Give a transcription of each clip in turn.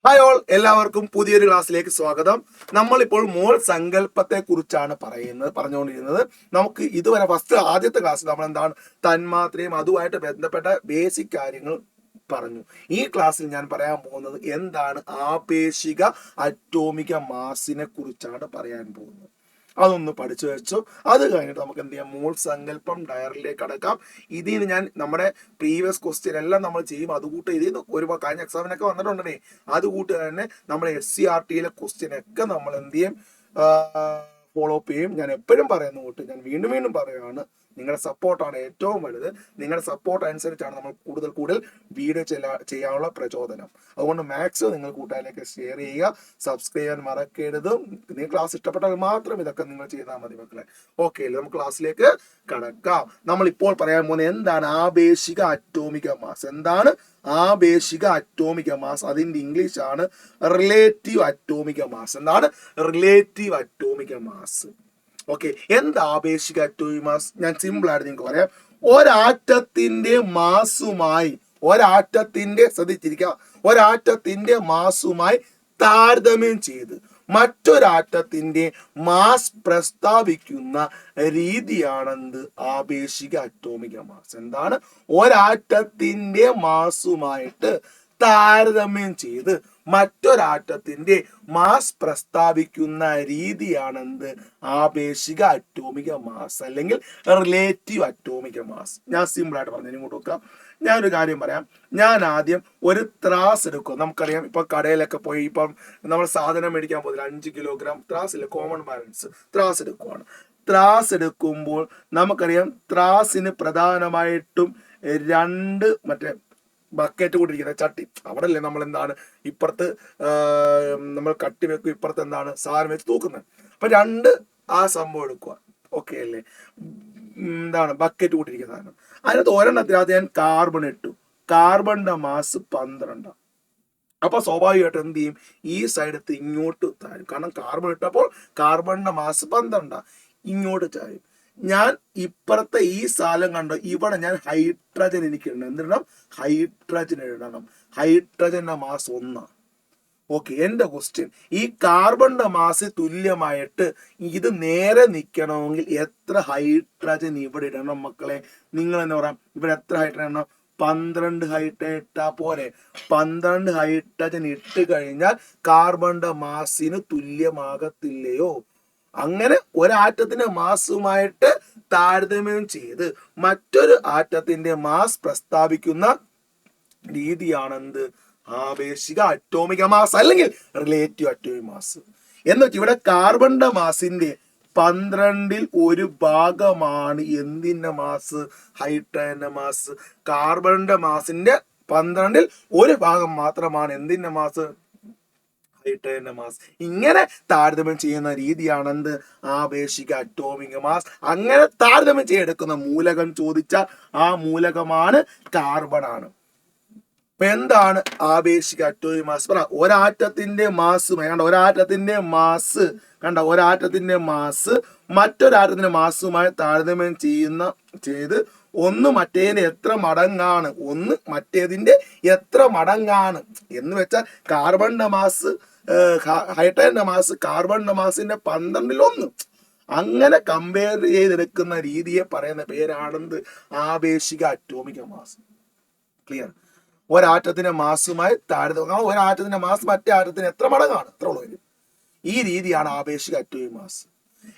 Hi all, എല്ലാവർക്കും പുതിയൊരു ക്ലാസ്സിലേക്ക് സ്വാഗതം. നമ്മളിപ്പോൾ മോൾ സങ്കല്പത്തെ കുറിച്ചാണ് പറഞ്ഞുകൊണ്ടിരുന്നത്. നമുക്ക് ഇതുവരെ ആദ്യത്തെ ക്ലാസ്സിൽ നമ്മൾ എന്താണ് തന്മാത്രയും അതുമായിട്ട് ബന്ധപ്പെട്ട ബേസിക് കാര്യങ്ങൾ പറഞ്ഞു. ഈ ക്ലാസ്സിൽ ഞാൻ പറയാൻ പോകുന്നത് എന്താണ് ആപേക്ഷിക അറ്റോമിക മാസിനെ കുറിച്ചാണ് പറയാൻ പോകുന്നത്. അതൊന്ന് പഠിച്ചു വെച്ചു. അത് കഴിഞ്ഞിട്ട് നമുക്ക് എന്ത് ചെയ്യാം, മോൾ സങ്കല്പം ഡയറിയിലേക്ക് അടക്കാം. ഇതിന് ഞാൻ നമ്മുടെ പ്രീവിയസ് ക്വസ്റ്റ്യൻ എല്ലാം നമ്മൾ ചെയ്യും. അതുകൂട്ട് ഇതിൽ ഒരു കഴിഞ്ഞ എക്സാമിനൊക്കെ വന്നിട്ടുണ്ടേ, അതുകൂട്ട് തന്നെ നമ്മുടെ SCRTയിലെ ക്വസ്റ്റ്യൻ ഒക്കെ നമ്മൾ എന്ത് ചെയ്യും, ഫോളോ അപ്പ് ചെയ്യും. ഞാൻ എപ്പോഴും പറയുന്ന കൂട്ട് ഞാൻ വീണ്ടും വീണ്ടും പറയുകയാണ്, നിങ്ങളുടെ സപ്പോർട്ടാണ് ഏറ്റവും വലുത്. നിങ്ങളുടെ സപ്പോർട്ട് അനുസരിച്ചാണ് നമ്മൾ കൂടുതൽ വീഡിയോ ചെയ്യാനുള്ള പ്രചോദനം. അതുകൊണ്ട് മാക്സിമം നിങ്ങൾ കൂട്ടുകാരിലേക്ക് ഷെയർ ചെയ്യുക, സബ്സ്ക്രൈബ് ചെയ്യാൻ മറക്കരുത്. നിങ്ങൾ ക്ലാസ് ഇഷ്ടപ്പെട്ടാൽ മാത്രം ഇതൊക്കെ നിങ്ങൾ ചെയ്താൽ മതി മക്കളെ. ഓക്കെ, നമുക്ക് ക്ലാസ്സിലേക്ക് കടക്കാം. നമ്മൾ ഇപ്പോൾ പറയാൻ പോകുന്നത് എന്താണ് ആപേക്ഷിക അറ്റോമിക മാസ്. എന്താണ് ആപേക്ഷിക അറ്റോമിക മാസ്? അതിന്റെ ഇംഗ്ലീഷ് ആണ് റിലേറ്റീവ് അറ്റോമിക മാസ്. എന്താണ് റിലേറ്റീവ് അറ്റോമിക മാസ്? ഓക്കെ, എന്താ ആപേക്ഷിക അറ്റോമിക മാസ്? ഞാൻ സിമ്പിൾ ആയിട്ട് നിങ്ങൾക്ക് പറയാം. ഒരാറ്റത്തിന്റെ മാസുമായി താരതമ്യം ചെയ്ത് മറ്റൊരാറ്റത്തിന്റെ മാസ് പ്രസ്താവിക്കുന്ന രീതിയാണെന്ത് ആപേക്ഷിക അറ്റോമിക മാസ്. എന്താണ് ഒരാറ്റത്തിന്റെ മാസുമായിട്ട് താരതമ്യം ചെയ്ത് മറ്റൊരാറ്റത്തിന്റെ മാസ് പ്രസ്താവിക്കുന്ന രീതിയാണെന്ത് ആപേക്ഷിക അറ്റോമിക മാസ് അല്ലെങ്കിൽ റിലേറ്റീവ് അറ്റോമിക മാസ്. ഞാൻ സിമ്പിൾ ആയിട്ട് പറഞ്ഞു ഇങ്ങോട്ട് നോക്കാം. ഞാനൊരു കാര്യം പറയാം. ഞാൻ ആദ്യം ഒരു ത്രാസ് എടുക്കും. നമുക്കറിയാം, ഇപ്പൊ കടയിലൊക്കെ പോയി ഇപ്പം നമ്മൾ സാധനം മേടിക്കാൻ പോകുന്നത് 5 കിലോഗ്രാം ത്രാസില്ല, കോമൺ ബാലൻസ് ത്രാസ് എടുക്കുവാണ്. ത്രാസ് എടുക്കുമ്പോൾ നമുക്കറിയാം ത്രാസിന് പ്രധാനമായിട്ടും 2 ബക്കറ്റ് കൂട്ടിരിക്കുന്ന ചട്ടി, അവിടെ അല്ലേ നമ്മൾ എന്താണ് ഇപ്പുറത്ത് നമ്മൾ കട്ടി വെക്കും, ഇപ്പുറത്ത് എന്താണ് സാധനം വെച്ച് തൂക്കുന്നത്. അപ്പൊ 2 ആ സംഭവം എടുക്കുക. ഓക്കെ അല്ലേ? എന്താണ് ബക്കറ്റ് കൂട്ടിരിക്കുന്ന സാധനം. അതിനകത്ത് ഒരെണ്ണത്തിനകത്ത് ഞാൻ കാർബൺ ഇട്ടു. കാർബണിന്റെ മാസ് 12. അപ്പൊ സ്വാഭാവികമായിട്ട് എന്ത് ചെയ്യും, ഈ സൈഡത്ത് ഇങ്ങോട്ട് താഴും. കാരണം കാർബൺ ഇട്ടപ്പോൾ കാർബണിന്റെ മാസ് 12 ഇങ്ങോട്ട് ചായും. ഞാൻ ഇപ്പുറത്തെ ഈ സ്ഥലം കണ്ടോ, ഇവിടെ ഞാൻ ഹൈഡ്രജൻ എനിക്ക് ഇടണം. എന്തിടണം? ഹൈഡ്രജൻ ഇടണം. ഹൈഡ്രജന്റെ മാസ് 1. ഓക്കെ, എന്റെ ക്വസ്റ്റ്യൻ, ഈ കാർബണിന്റെ മാസ് തുല്യമായിട്ട് ഇത് നേരെ നിൽക്കണമെങ്കിൽ എത്ര ഹൈഡ്രജൻ ഇവിടെ ഇടണം മക്കളെ? നിങ്ങൾ തന്നെ പറയാം, ഇവിടെ എത്ര ഹൈഡ്രജൻ ഇടണം? 12 ഹൈഡ്രജൻ ഇട്ടാ പോരെ? 12 ഹൈഡ്രജൻ ഇട്ട് കഴിഞ്ഞാൽ കാർബണിന്റെ മാസിന് തുല്യമാകത്തില്ലയോ? അങ്ങനെ ഒരാറ്റത്തിന്റെ മാസുമായിട്ട് താരതമ്യം ചെയ്ത് മറ്റൊരു ആറ്റത്തിന്റെ മാസ് പ്രസ്താവിക്കുന്ന രീതിയാണെന്ത് ആപേക്ഷിക അറ്റോമിക മാസ് അല്ലെങ്കിൽ റിലേറ്റീവ് അറ്റോമിക മാസ്. എന്നുവെച്ചാൽ ഇവിടെ കാർബണിന്റെ മാസിന്റെ 12ൽ 1 ഭാഗമാണ് എന്തിന്റെ മാസ്? ഹൈഡ്രജന്റെ മാസ്. കാർബണിന്റെ മാസിന്റെ 12ൽ 1 ഭാഗം മാത്രമാണ് എന്തിന്റെ മാസ്? ഹൈഡ്രജന്റെ മാസ്. ഇങ്ങനെ താരതമ്യം ചെയ്യുന്ന രീതിയാണെന്ത് ആപേക്ഷിക അറ്റോമിക മാസ്. അങ്ങനെ താരതമ്യം ചെയ്തെടുക്കുന്ന മൂലകം ചോദിച്ചാൽ ആ മൂലകമാണ് കാർബൺ ആണ്. അപ്പൊ എന്താണ് ആപേക്ഷിക അറ്റോമിക മാസ്? ഒരാറ്റത്തിന്റെ മാസ് മറ്റൊരാറ്റത്തിന്റെ മാസുമായി താരതമ്യം ചെയ്ത് ഒന്ന് മറ്റേതിന്റെ എത്ര മടങ്ങാണ്, ഒന്ന് മറ്റേതിന്റെ എത്ര മടങ്ങാണ് എന്ന് വെച്ചാൽ കാർബണിന്റെ മാസ് ഹൈഡ്രജന്റെ മാസ് കാർബണിന്റെ മാസിന്റെ 12ൽ 1. അങ്ങനെ കമ്പയർ ചെയ്തെടുക്കുന്ന രീതിയെ പറയുന്ന പേരാണെന്ത് ആപേക്ഷിക അറ്റോമിക മാസ്. ക്ലിയർ? ഒരാറ്റത്തിന്റെ മാസുമായി താരതമ്യം, ഒരാറ്റത്തിന്റെ മാസ് മറ്റേ ആറ്റത്തിന് എത്ര മടങ്ങാണ്, എത്ര ഉള്ളൂ. ഈ രീതിയാണ് ആപേക്ഷിക അറ്റോമിക മാസ്.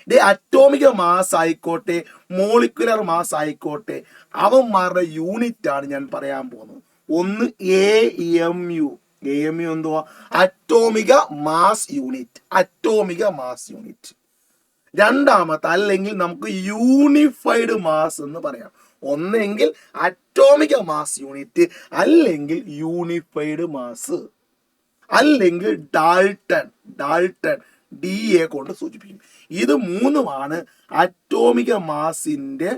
ഇത് അറ്റോമിക മാസ് ആയിക്കോട്ടെ മോളിക്കുലർ മാസ് ആയിക്കോട്ടെ അവന്മാരുടെ യൂണിറ്റ് ആണ് ഞാൻ പറയാൻ പോകുന്നത്. ഒന്ന് AMU. AMU എന്തുവാ? അറ്റോമിക മാസ് യൂണിറ്റ്. രണ്ടാമത്തെ അല്ലെങ്കിൽ നമുക്ക് യൂണിഫൈഡ് മാസ് എന്ന് പറയാം. ഒന്നെങ്കിൽ അറ്റോമിക മാസ് യൂണിറ്റ്, അല്ലെങ്കിൽ യൂണിഫൈഡ് മാസ്, അല്ലെങ്കിൽ ഡാൾട്ടൺ DA കൊണ്ട് സൂചിപ്പിക്കും. ഇത് 3മാണ് അറ്റോമിക മാസിന്റെ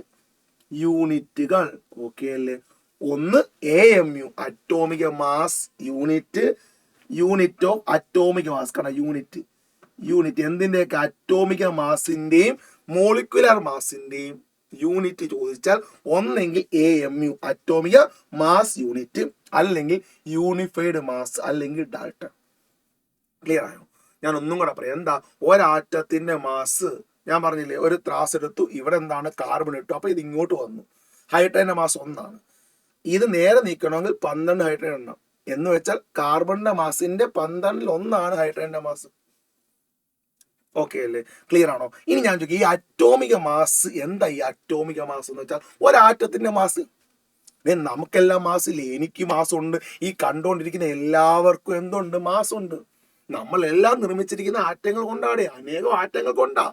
യൂണിറ്റുകൾ. ഓക്കെ അല്ലേ? ഒന്ന് AMU atomic mass unit of atomic mass. കാരണം യൂണിറ്റ് എന്തിന്റെയൊക്കെ? അറ്റോമിക മാസിന്റെയും മോളിക്കുലർ മാസിന്റെയും യൂണിറ്റ് ചോദിച്ചാൽ ഒന്നെങ്കിൽ AMU അറ്റോമിക മാസ് യൂണിറ്റ്, അല്ലെങ്കിൽ യൂണിഫൈഡ് മാസ്, അല്ലെങ്കിൽ ഡാൾട്ടൺ. ക്ലിയർ ആയോ? ഞാൻ ഒന്നും കൂടെ പറയാം. എന്താ ഒരാറ്റത്തിന്റെ മാസ്, ഞാൻ പറഞ്ഞില്ലേ ഒരു ത്രാസ് എടുത്തു, ഇവിടെ എന്താണ് കാർബൺ ഇട്ടു, അപ്പൊ ഇത് ഇങ്ങോട്ട് വന്നു, ഹൈഡ്രജന്റെ മാസ് 1. ഇത് നേരെ നീക്കണമെങ്കിൽ 12 ഹൈഡ്രജൻ എണ്ണം, എന്ന് വെച്ചാൽ കാർബണിന്റെ മാസിന്റെ 12 ഹൈഡ്രജന്റെ മാസ്. ഓക്കെ അല്ലേ? ക്ലിയർ ആണോ? ഇനി ഞാൻ ചോദിക്കും, ഈ അറ്റോമിക മാസ് എന്താ? ഈ അറ്റോമിക മാസ് എന്ന് വെച്ചാൽ ഒരാറ്റത്തിന്റെ മാസ്. നമുക്കെല്ലാം മാസില്ലേ? എനിക്ക് മാസമുണ്ട്, ഈ കണ്ടുകൊണ്ടിരിക്കുന്ന എല്ലാവർക്കും എന്തുണ്ട്? മാസമുണ്ട്. നമ്മളെല്ലാം നിർമ്മിച്ചിരിക്കുന്ന ആറ്റങ്ങൾ കൊണ്ടാടേ, അനേകം ആറ്റങ്ങൾ കൊണ്ടാ.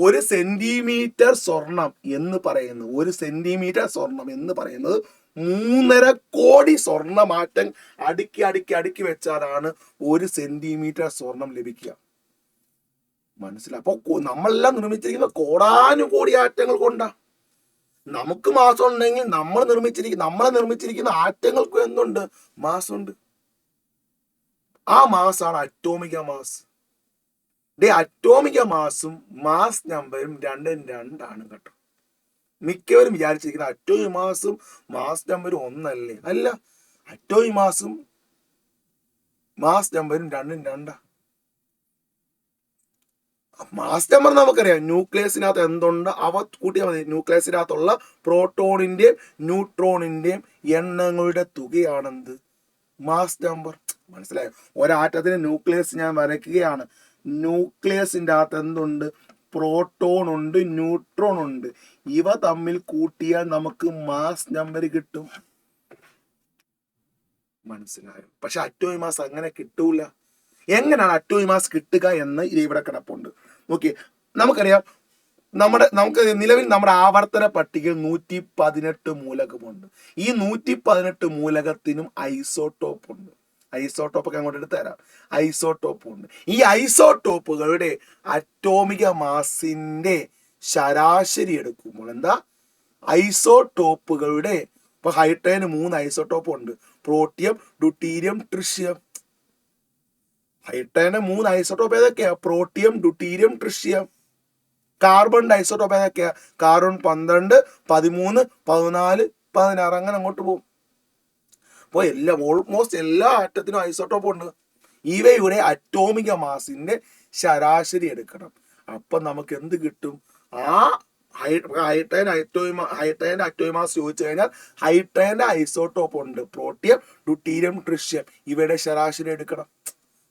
1 സെന്റിമീറ്റർ സ്വർണം എന്ന് പറയുന്നത്, 1 സെന്റിമീറ്റർ സ്വർണം എന്ന് പറയുന്നത് 3.5 കോടി സ്വർണ്ണമാറ്റം അടുക്കി അടുക്കി അടുക്കി വെച്ചാലാണ് 1 സെന്റിമീറ്റർ സ്വർണം ലഭിക്കുക. മനസ്സിലായി? അപ്പൊ നമ്മളെല്ലാം നിർമ്മിച്ചിരിക്കുന്ന കോടാനുകോടി ആറ്റങ്ങൾ കൊണ്ടാ. നമുക്ക് മാസം ഉണ്ടെങ്കിൽ നമ്മളെ നിർമ്മിച്ചിരിക്കുന്ന ആറ്റങ്ങൾക്കും എന്തുണ്ട്? മാസമുണ്ട്. ആ മാസാണ് അറ്റോമിക മാസ്. അറ്റോമിക മാസും മാസ് നമ്പറും 2 കേട്ടോ. മിക്കവരും വിചാരിച്ചിരിക്കുന്ന അറ്റോമിക മാസും മാസ് നമ്പറും ഒന്നല്ലേ? അല്ല, അറ്റോമിക മാസും മാസ് നമ്പറും 2 മാസ് നമ്പർ നമുക്കറിയാം. ന്യൂക്ലിയസിനകത്ത് എന്തുണ്ട് അവ കൂട്ടിയാൽ മതി. ന്യൂക്ലിയസിനകത്തുള്ള പ്രോട്ടോണിന്റെയും ന്യൂട്രോണിന്റെയും എണ്ണങ്ങളുടെ തുകയാണെന്ത്? Mass number. മനസ്സിലായോ? ഒരാറ്റത്തിന് ന്യൂക്ലിയസ് ഞാൻ വരയ്ക്കുകയാണ്. ന്യൂക്ലിയസിന്റെ അകത്ത് എന്തുണ്ട്? പ്രോട്ടോൺ ഉണ്ട്, ന്യൂട്രോൺ ഉണ്ട്. ഇവ തമ്മിൽ കൂട്ടിയാൽ നമുക്ക് മാസ് നമ്പർ കിട്ടും. മനസ്സിലായോ? പക്ഷെ അറ്റോമിക് മാസ് അങ്ങനെ കിട്ടൂല. എങ്ങനെയാണ് അറ്റോമിക് മാസ് കിട്ടുക എന്ന് ഇവിടെ കിടപ്പുണ്ട്. ഓക്കെ, നമുക്കറിയാം, നമുക്ക് നിലവിൽ നമ്മുടെ ആവർത്തന പട്ടികയിൽ 118 മൂലകമുണ്ട്. ഈ 118 മൂലകത്തിനും ഐസോട്ടോപ്പ് ഉണ്ട്. ഐസോട്ടോപ്പ് ഒക്കെ അങ്ങോട്ട് എടുത്ത് തരാം. ഐസോട്ടോപ്പ് ഉണ്ട്. ഈ ഐസോട്ടോപ്പുകളുടെ അറ്റോമിക മാസിന്റെ ശരാശരി എടുക്കുമ്പോൾ എന്താ? ഐസോട്ടോപ്പുകളുടെ, ഇപ്പൊ ഹൈഡ്രജന് 3 ഐസോട്ടോപ്പ് ഉണ്ട്. Protium, deuterium, tritium. ഹൈഡ്രജന് 3 ഐസോട്ടോപ്പ് ഏതൊക്കെയാ? Protium, deuterium, tritium. കാർബണിന്റെ ഐസോട്ടോപ്പ് ഏതൊക്കെയാ? കാർബൺ 12, 13, 14, 16 അങ്ങനെ അങ്ങോട്ട് പോകും. അപ്പോൾ ഓൾമോസ്റ്റ് എല്ലാ ആറ്റത്തിനും ഐസോട്ടോപ്പ് ഉണ്ട്. ഇവയുടെ അറ്റോമിക മാസിന്റെ ശരാശരി എടുക്കണം. അപ്പൊ നമുക്ക് എന്ത് കിട്ടും? ആ ഹൈഡ്രജന്റെ അറ്റോമിക മാസ് ചോദിച്ചു കഴിഞ്ഞാൽ ഹൈഡ്രജന്റെ ഐസോട്ടോപ്പ് ഉണ്ട്. Protium, deuterium, tritium. ഇവയുടെ ശരാശരി എടുക്കണം.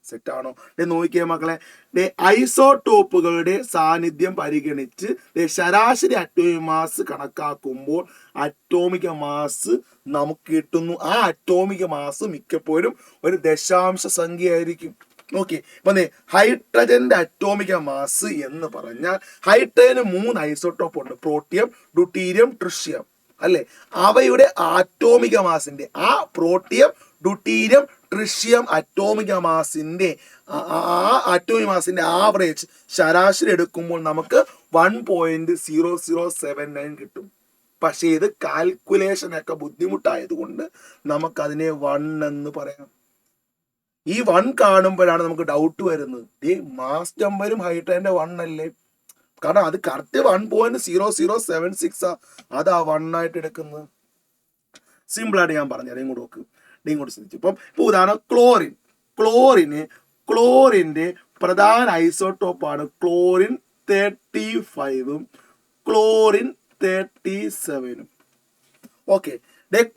സെറ്റാണോ? നോക്കിയേ മക്കളെ, ഐസോട്ടോപ്പുകളുടെ സാന്നിധ്യം പരിഗണിച്ച് ശരാശരി അറ്റോമിക് മാസ് കണക്കാക്കുമ്പോൾ അറ്റോമിക മാസ് നമുക്ക് കിട്ടുന്നു. ആ അറ്റോമിക മാസ് മിക്കപ്പോഴും ഒരു ദശാംശ സംഖ്യ ആയിരിക്കും. നോക്കി, ഇപ്പൊ ഹൈഡ്രജന്റെ അറ്റോമിക മാസ് എന്ന് പറഞ്ഞാൽ ഹൈഡ്രജന് 3 ഐസോട്ടോപ്പ് ഉണ്ട്. പ്രോട്ടിയം, ഡ്യൂട്ടീരിയം, ട്രിഷ്യം അല്ലെ? അവയുടെ അറ്റോമിക മാസിന്റെ, ആ പ്രോട്ടിയം, ഡ്യൂട്ടീരിയം, ട്രിഷ്യം അറ്റോമിക മാസിന്റെ ആവറേജ് ശരാശരി എടുക്കുമ്പോൾ നമുക്ക് 1.0079 കിട്ടും. പക്ഷേ ഇത് കാൽക്കുലേഷൻ ഒക്കെ ബുദ്ധിമുട്ടായതുകൊണ്ട് നമുക്കതിനെ 1 എന്ന് പറയാം. ഈ 1 കാണുമ്പോഴാണ് നമുക്ക് ഡൗട്ട് വരുന്നത്. മാസ് നമ്പരും ഹൈഡ്രജന്റെ 1 അല്ലേ? കാരണം അത് കറക്റ്റ് 1.0076 അതാ 1 ആയിട്ട് എടുക്കുന്നത്. സിമ്പിൾ ആയിട്ട് ഞാൻ പറഞ്ഞു ഇങ്ങോട്ട് നോക്ക്, ഇങ്ങോട്ട് ശ്രദ്ധിച്ചു. ഇപ്പൊ ഉദാഹരണം ക്ലോറിന്റെ പ്രധാന ഐസോട്ടോപ്പാണ് ക്ലോറിൻ 35ഉം ക്ലോറിൻ 37ഉം. ഓക്കെ,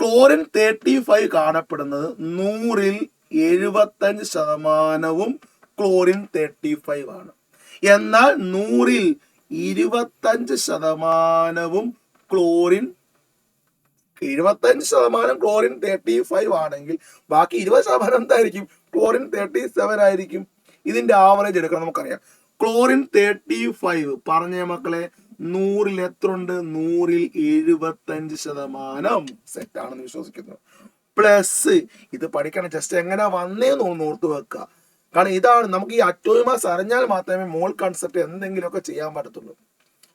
ക്ലോറിൻ 35 കാണപ്പെടുന്നത് 100ൽ 75% ക്ലോറിൻ 35 ആണ്. എന്നാൽ 100ൽ 25% ക്ലോറിൻ 35% ആണെങ്കിൽ ബാക്കി 20% എന്തായിരിക്കും? ക്ലോറിൻ 37 ആയിരിക്കും. ഇതിന്റെ ആവറേജ് എടുക്കണം. നമുക്കറിയാം ക്ലോറിൻ 35 പറഞ്ഞ മക്കളെ 100ൽ എത്ര ഉണ്ട്? 100ൽ 75%. സെറ്റ് ആണെന്ന് വിശ്വസിക്കുന്നു. പ്ലസ് ഇത് പഠിക്കണം, ജസ്റ്റ് എങ്ങനെ വന്നേന്ന് ഓർത്ത് വെക്കുക. കാരണം ഇതാണ് നമുക്ക് ഈ അറ്റോമിക് മാസ് അറിഞ്ഞാൽ മാത്രമേ മോൾ കൺസെപ്റ്റ് എന്തെങ്കിലുമൊക്കെ ചെയ്യാൻ പറ്റത്തുള്ളൂ.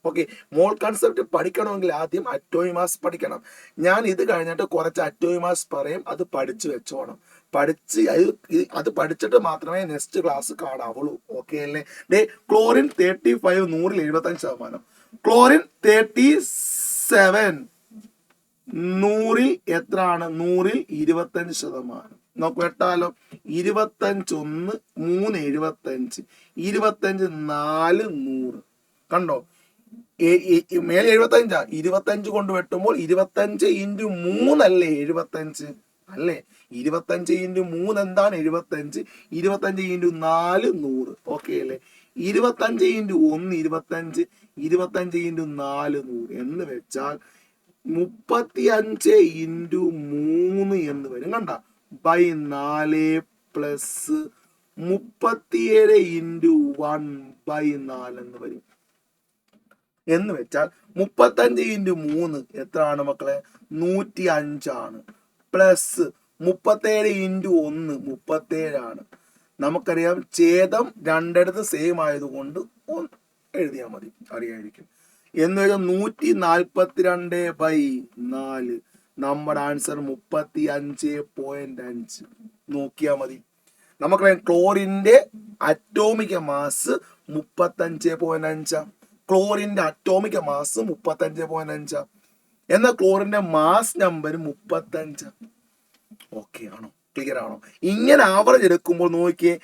ഓക്കെ, മോൾ കൺസെപ്റ്റ് പഠിക്കണമെങ്കിൽ ആദ്യം അറ്റോമിക് മാസ് പഠിക്കണം. ഞാൻ ഇത് കഴിഞ്ഞിട്ട് കുറച്ച് അറ്റോമിക് മാസ് പറയും, അത് പഠിച്ചു വെച്ചോണം. അത് പഠിച്ചിട്ട് മാത്രമേ നെക്സ്റ്റ് ക്ലാസ് കാണാവുള്ളൂ. ഓക്കെ അല്ലേ? ക്ലോറിൻ 35 100ൽ 75%. ക്ലോറിൻ 37 100ൽ എത്രയാണ്? 100ൽ 25%. നമുക്ക് വെട്ടാലോ. 25 1 3 75, 25 4 100. കണ്ടോ, മേലെ 75 25 കൊണ്ട് വെട്ടുമ്പോൾ 25 × 3 അല്ലേ 75 അല്ലേ. 25 × 3 എന്താണ് 75. 25 × 4 100. ഓക്കെ അല്ലേ. 25 × 1 25, 25 × 4 100 എന്ന് വെച്ചാൽ 35 × 3 എന്ന് വരും. കണ്ട, ബൈ 4 പ്ലസ് 37 × 1 ബൈ 4 എന്ന് വരും. എന്ന് വെച്ചാൽ 35 × 3 എത്രയാണ് മക്കളെ, 105 ആണ്. പ്ലസ് 37 × 1 37 ആണ്. നമുക്കറിയാം ഛേദം രണ്ടിടത്ത് സെയിം ആയതുകൊണ്ട് എഴുതിയാൽ മതി, അറിയായിരിക്കും. എന്ന് വെച്ചാൽ 142/4. നമ്മുടെ ആൻസർ 35.5. നോക്കിയാൽ മതി. നമുക്കറിയാം ക്ലോറിന്റെ അറ്റോമിക മാസ് 35.5. ക്ലോറിന്റെ അറ്റോമിക മാസ് 35.5. എന്നാൽ ക്ലോറിന്റെ മാസ് നമ്പർ 35. ഓക്കെ ആണോ, ക്ലിയർ ആണോ? ഇങ്ങനെ ആവറേജ് എടുക്കുമ്പോൾ നോക്കിയേ,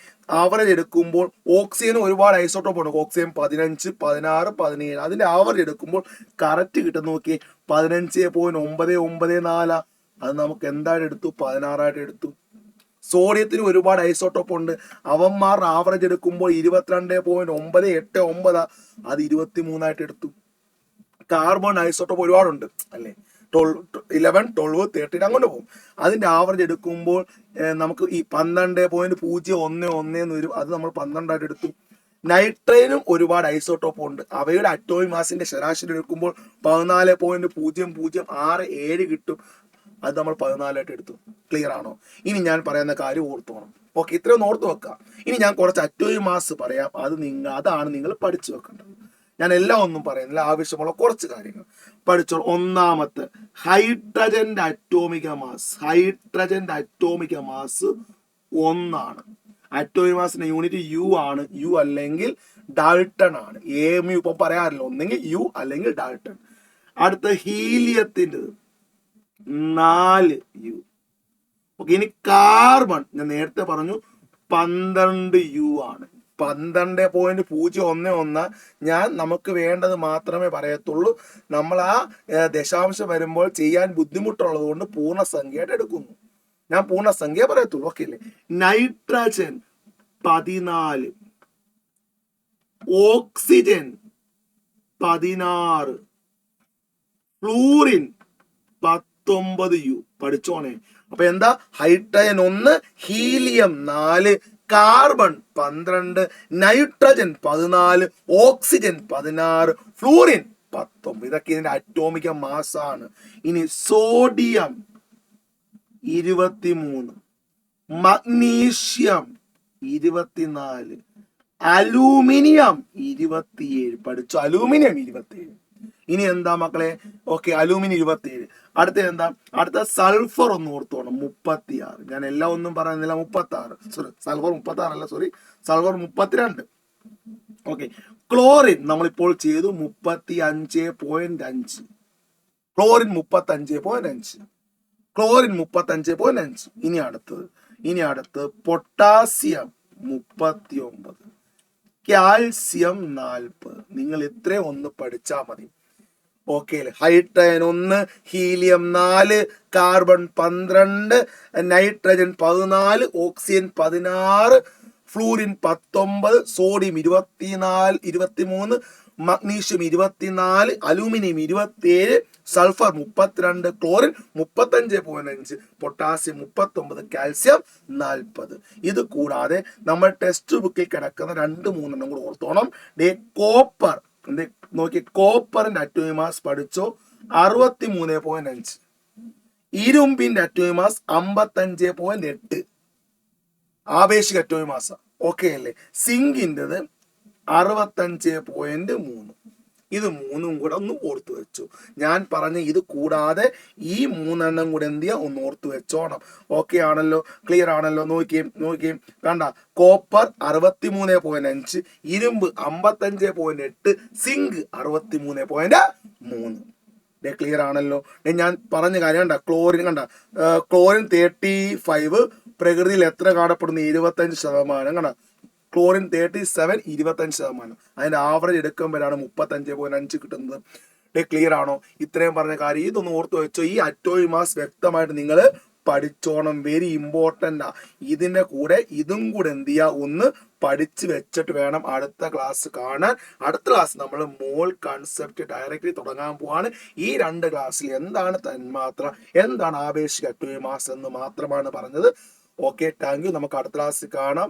ആവറേജ് എടുക്കുമ്പോൾ ഓക്സിജന് ഒരുപാട് ഐസോട്ടോപ്പ് ഉണ്ട്. ഓക്സിജൻ 15, 16, 17. അതിന്റെ ആവറേജ് എടുക്കുമ്പോൾ കറക്റ്റ് കിട്ടും. നോക്കിയേ 15.994. അത് നമുക്ക് എന്തായിട്ട് എടുത്തു, 16 എടുത്തു. സോഡിയത്തിന് ഒരുപാട് ഐസോട്ടോപ്പ് ഉണ്ട്. അവന്മാരുടെ ആവറേജ് എടുക്കുമ്പോൾ 22.989. അത് 23 എടുത്തു. കാർബൺ ഐസോട്ടോപ്പ് ഒരുപാടുണ്ട് അല്ലേ, 11, 12, 13 അങ്ങോട്ട് പോകും. അതിന്റെ ആവറേജ് എടുക്കുമ്പോൾ നമുക്ക് ഈ 12.011 എന്ന് വരും. അത് നമ്മൾ 12 എടുത്തു. നൈട്രേനും ഒരുപാട് ഐസോട്ടോപ്പ് ഉണ്ട്. അവയുടെ അറ്റോമിക് മാസിന്റെ ശരാശരി എടുക്കുമ്പോൾ 14.0067 കിട്ടും. അത് നമ്മൾ 14 എടുത്തു. ക്ലിയർ ആണോ? ഇനി ഞാൻ പറയുന്ന കാര്യം ഓർത്തോണം. ഓക്കെ, ഇത്രയൊന്നും ഓർത്ത് വെക്കാം. ഇനി ഞാൻ കുറച്ച് അറ്റോമിക് മാസ് പറയാം. അതാണ് നിങ്ങൾ പഠിച്ചു വെക്കേണ്ടത്. ഞാൻ എല്ലാം ഒന്നും പറയുന്നില്ല, ആവശ്യമുള്ള കുറച്ച് കാര്യങ്ങൾ പഠിച്ചോളൂ. ഒന്നാമത്തെ ഹൈഡ്രജന്റെ അറ്റോമിക മാസ്. ഹൈഡ്രജന്റെ അറ്റോമിക മാസ് 1 ആണ്. അറ്റോമിക് മാസിന്റെ യൂണിറ്റ് യു ആണ്. യു അല്ലെങ്കിൽ ഡാൾട്ടൺ ആണ്. AMU ഇപ്പൊ പറയാറില്ല, ഒന്നെങ്കിൽ യു അല്ലെങ്കിൽ ഡാൾട്ടൺ. അടുത്ത ഹീലിയത്തിന്റെ 4 യു. ഓക്കെ, ഇനി കാർബൺ ഞാൻ നേരത്തെ പറഞ്ഞു 12 യു ആണ്. 12.011. ഞാൻ നമുക്ക് വേണ്ടത് മാത്രമേ പറയത്തുള്ളൂ. നമ്മൾ ആ ദശാംശം വരുമ്പോൾ ചെയ്യാൻ ബുദ്ധിമുട്ടുള്ളത് കൊണ്ട് പൂർണ്ണസംഖ്യയായിട്ട് എടുക്കുന്നു. ഞാൻ പൂർണ്ണസംഖ്യ പറയത്തുള്ളൂ. ഓക്കെ അല്ലേ. Nitrogen 14, oxygen 16, fluorine 19 u. പഠിച്ചോണേ. അപ്പൊ എന്താ, hydrogen 1, helium 4, carbon 12, nitrogen 14, oxygen 16, fluorine 19. ഇതൊക്കെ ഇതിന്റെ അറ്റോമിക മാസ് ആണ്. ഇനി സോഡിയം 23, മഗ്നീഷ്യം 24, അലൂമിനിയം 27. പഠിച്ചു, അലൂമിനിയം 27. ഇനി എന്താ മക്കളെ, ഓക്കെ, അലൂമിനിയം 27. അടുത്ത എന്താ, അടുത്ത സൾഫർ ഒന്ന് ഓർത്തോണം 36. ഞാൻ എല്ലാം ഒന്നും പറയുന്നില്ല, 36. സോറി, സൾഫർ 36 അല്ല, സോറി, സൾഫർ 32. ഓക്കെ, ക്ലോറിൻ നമ്മളിപ്പോൾ ചെയ്തു 35.5. ക്ലോറിൻ 35.5. ക്ലോറിൻ 35.5. ഇനി അടുത്തത് പൊട്ടാസ്യം 39, കാൽസ്യം 40. നിങ്ങൾ ഇത്രയും ഒന്ന് പഠിച്ചാൽ മതി. Okay, hydrogen 1, helium 4, carbon 12, nitrogen 14, oxygen 16, fluorine 19, sodium 24, 23, magnesium 24, aluminium 27, sulphur 32, chlorine 35.5, potassium 39, calcium 40. ഇത് കൂടാതെ നമ്മൾ ടെക്സ്റ്റ് ബുക്കിൽ കിടക്കുന്ന 2-3 കൂടെ ഓർത്തോണം. കോപ്പർ നോക്കി, കോപ്പറിന്റെ അറ്റോമിക് മാസ് പഠിച്ചോ 63.5. ഇരുമ്പിന്റെ അറ്റോമിക് മാസ് 55.8. ആവേശിക അറ്റോമിക് മാസ. ഓക്കെ അല്ലേ. സിങ്കിൻ്റെത് 65.3. ഇത് 3 കൂടെ ഒന്ന് ഓർത്തു വെച്ചു. ഞാൻ പറഞ്ഞ ഇത് കൂടാതെ ഈ 3 കൂടെ എന്ത് ചെയ്യാ, ഒന്ന് ഓർത്തു വെച്ചോണം. ഓക്കെ ആണല്ലോ, ക്ലിയർ ആണല്ലോ. നോക്കിയും കണ്ട, കോപ്പർ 63.5, ഇരുമ്പ് 55.8, സിങ്ക് 63.3. ക്ലിയർ ആണല്ലോ. ഞാൻ പറഞ്ഞ കാര്യം കണ്ട, ക്ലോറിൻ കണ്ട, ക്ലോറിൻ 35 പ്രകൃതിയിൽ എത്ര കാണപ്പെടുന്നു? 25%. കണ്ട, ക്ലോറിൻ 37 25%. അതിന്റെ ആവറേജ് എടുക്കുമ്പോഴാണ് 35.5 കിട്ടുന്നത്. ക്ലിയർ ആണോ? ഇത്രയും പറഞ്ഞ കാര്യം ഇതൊന്ന് ഓർത്ത് വെച്ചോ. ഈ അറ്റോമിക് മാസ് വ്യക്തമായിട്ട് നിങ്ങൾ പഠിച്ചോണം, വെരി ഇമ്പോർട്ടൻ്റ്. ഇതിന്റെ കൂടെ ഇതും കൂടെ എന്ത് ചെയ്യുക, ഒന്ന് പഠിച്ച് വെച്ചിട്ട് വേണം അടുത്ത ക്ലാസ് കാണാൻ. അടുത്ത ക്ലാസ് നമ്മൾ മോൾ കൺസെപ്റ്റ് ഡയറക്റ്റ്ലി തുടങ്ങാൻ പോവാണ്. ഈ 2 ക്ലാസ്സിൽ എന്താണ് തന്മാത്ര, എന്താണ് ആപേക്ഷിക അറ്റോമിക് മാസ് എന്ന് മാത്രമാണ് പറഞ്ഞത്. Okay, thank you. നമുക്ക് അടുത്ത ക്ലാസ്സിൽ കാണാം.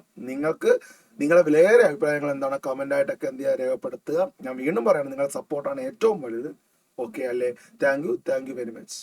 നിങ്ങളുടെ വിലയേറിയ അഭിപ്രായങ്ങൾ എന്താണ് കമന്റ് ആയിട്ടൊക്കെ എന്ത് ചെയ്യുക, രേഖപ്പെടുത്തുക. ഞാൻ വീണ്ടും പറയണം, നിങ്ങളുടെ സപ്പോർട്ടാണ് ഏറ്റവും വലുത്. ഓക്കെ അല്ലേ? Thank you very much.